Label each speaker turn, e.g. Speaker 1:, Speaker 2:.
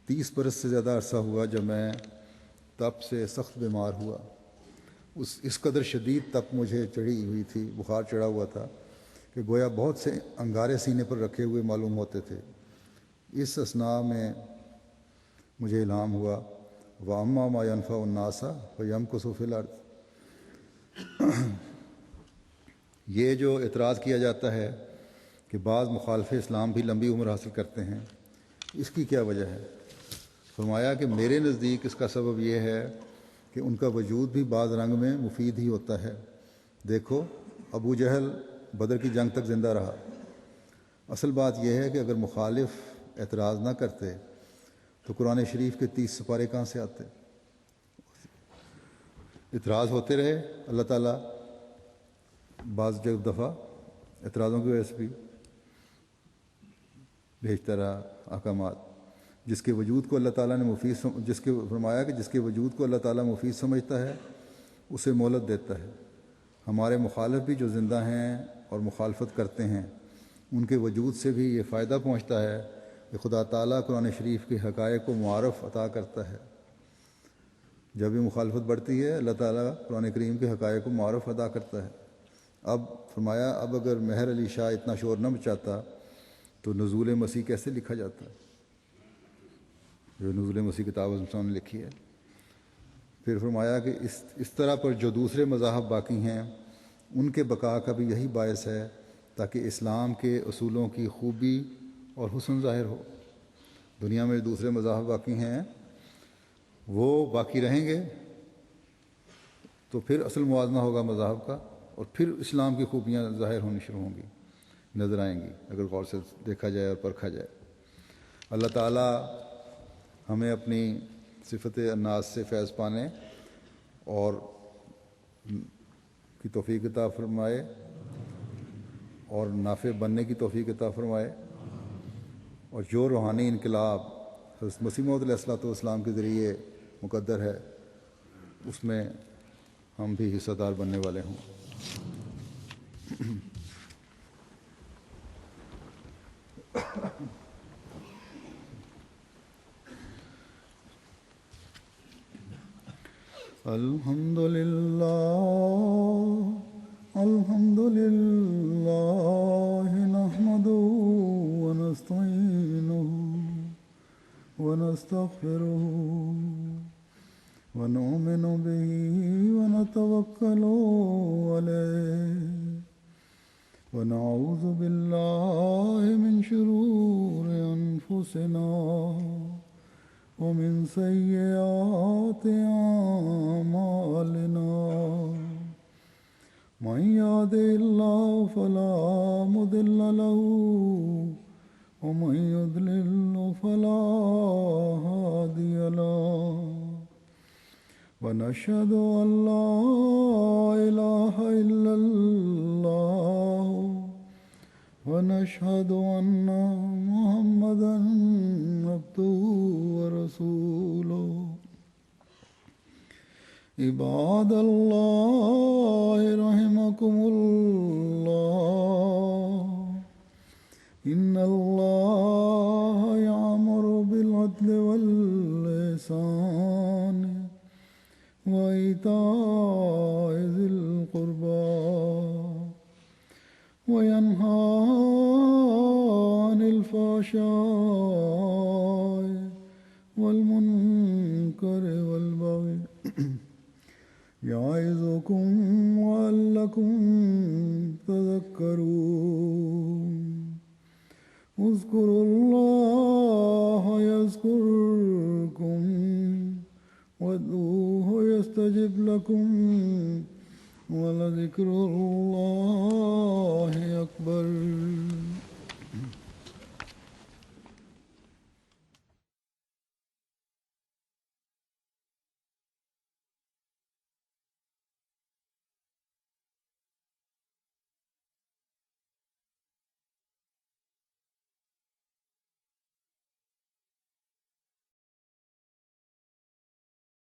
Speaker 1: 30 برس سے زیادہ عرصہ ہوا جب میں تپ سے سخت بیمار ہوا. اس قدر شدید تپ مجھے چڑھی ہوئی تھی، بخار چڑھا ہوا تھا کہ گویا بہت سے انگارے سینے پر رکھے ہوئے معلوم ہوتے تھے. اس اثناء میں مجھے الہام ہوا، وَأَمَّا مَا يَنْفَعُ النَّاسَ فَيَمْكُثُ فِي الْأَرْضِ. یہ جو اعتراض کیا جاتا ہے کہ بعض مخالف اسلام بھی لمبی عمر حاصل کرتے ہیں، اس کی کیا وجہ ہے؟ فرمایا کہ میرے نزدیک اس کا سبب یہ ہے کہ ان کا وجود بھی بعض رنگ میں مفید ہی ہوتا ہے. دیکھو، ابو جہل بدر کی جنگ تک زندہ رہا. اصل بات یہ ہے کہ اگر مخالف اعتراض نہ کرتے تو قرآن شریف کے 30 سپارے کہاں سے آتے؟ اعتراض ہوتے رہے. اللہ تعالیٰ بعض دفعہ اعتراضوں کی وجہ سے بھی بھیجتا رہا احکامات. جس کے وجود کو اللہ تعالیٰ نے فرمایا کہ جس کے وجود کو اللہ تعالیٰ مفید سمجھتا ہے اسے مہلت دیتا ہے. ہمارے مخالف بھی جو زندہ ہیں اور مخالفت کرتے ہیں، ان کے وجود سے بھی یہ فائدہ پہنچتا ہے کہ خدا تعالیٰ قرآن شریف کے حقائق کو معرف عطا کرتا ہے. جب یہ مخالفت بڑھتی ہے، اللہ تعالیٰ قرآن کریم کے حقائق کو معرف عطا کرتا ہے. اب فرمایا، اب اگر مہر علی شاہ اتنا شور نہ مچاتا تو نزول مسیح کیسے لکھا جاتا؟ جو نزول مسیح کتاب نے لکھی ہے. پھر فرمایا کہ اس طرح پر جو دوسرے مذاہب باقی ہیں ان کے بقا کا بھی یہی باعث ہے تاکہ اسلام کے اصولوں کی خوبی اور حسن ظاہر ہو. دنیا میں دوسرے مذاہب باقی ہیں وہ باقی رہیں گے تو پھر اصل موازنہ ہوگا مذاہب کا، اور پھر اسلام کی خوبیاں ظاہر ہونی شروع ہوں گی، نظر آئیں گی اگر غور سے دیکھا جائے اور پرکھا جائے. اللہ تعالیٰ ہمیں اپنی صفت الناس سے فیض پانے اور کی توفیق عطا فرمائے اور نافع بننے کی توفیق عطا فرمائے. اور جو روحانی انقلاب حضرت مسیح موعود علیہ الصلوۃ والسلام کے ذریعے مقدر ہے اس میں ہم بھی حصہ دار بننے والے ہوں. الحمد للہ نحمده ونستعینه ونستغفره ونؤمن به ونتوکل علیہ ونعوذ باللہ من شرور انفسنا ومن سیئات اعمالنا من يهده الله فلا مضل له ومن يضلل فلا هادي له ونشهد أن لا إله إلا الله ونشهد أن محمدا عبده ورسوله. عباد الله رحمكم الله إن الله يأمر بالعدل والإحسان وإيتاء ذي القربى وينهى عن الفحشاء والمنكر والبغي يعظكم لعلكم تذكرون. اذكروا الله يذكركم وادعوه يستجب لكم ولذكر الله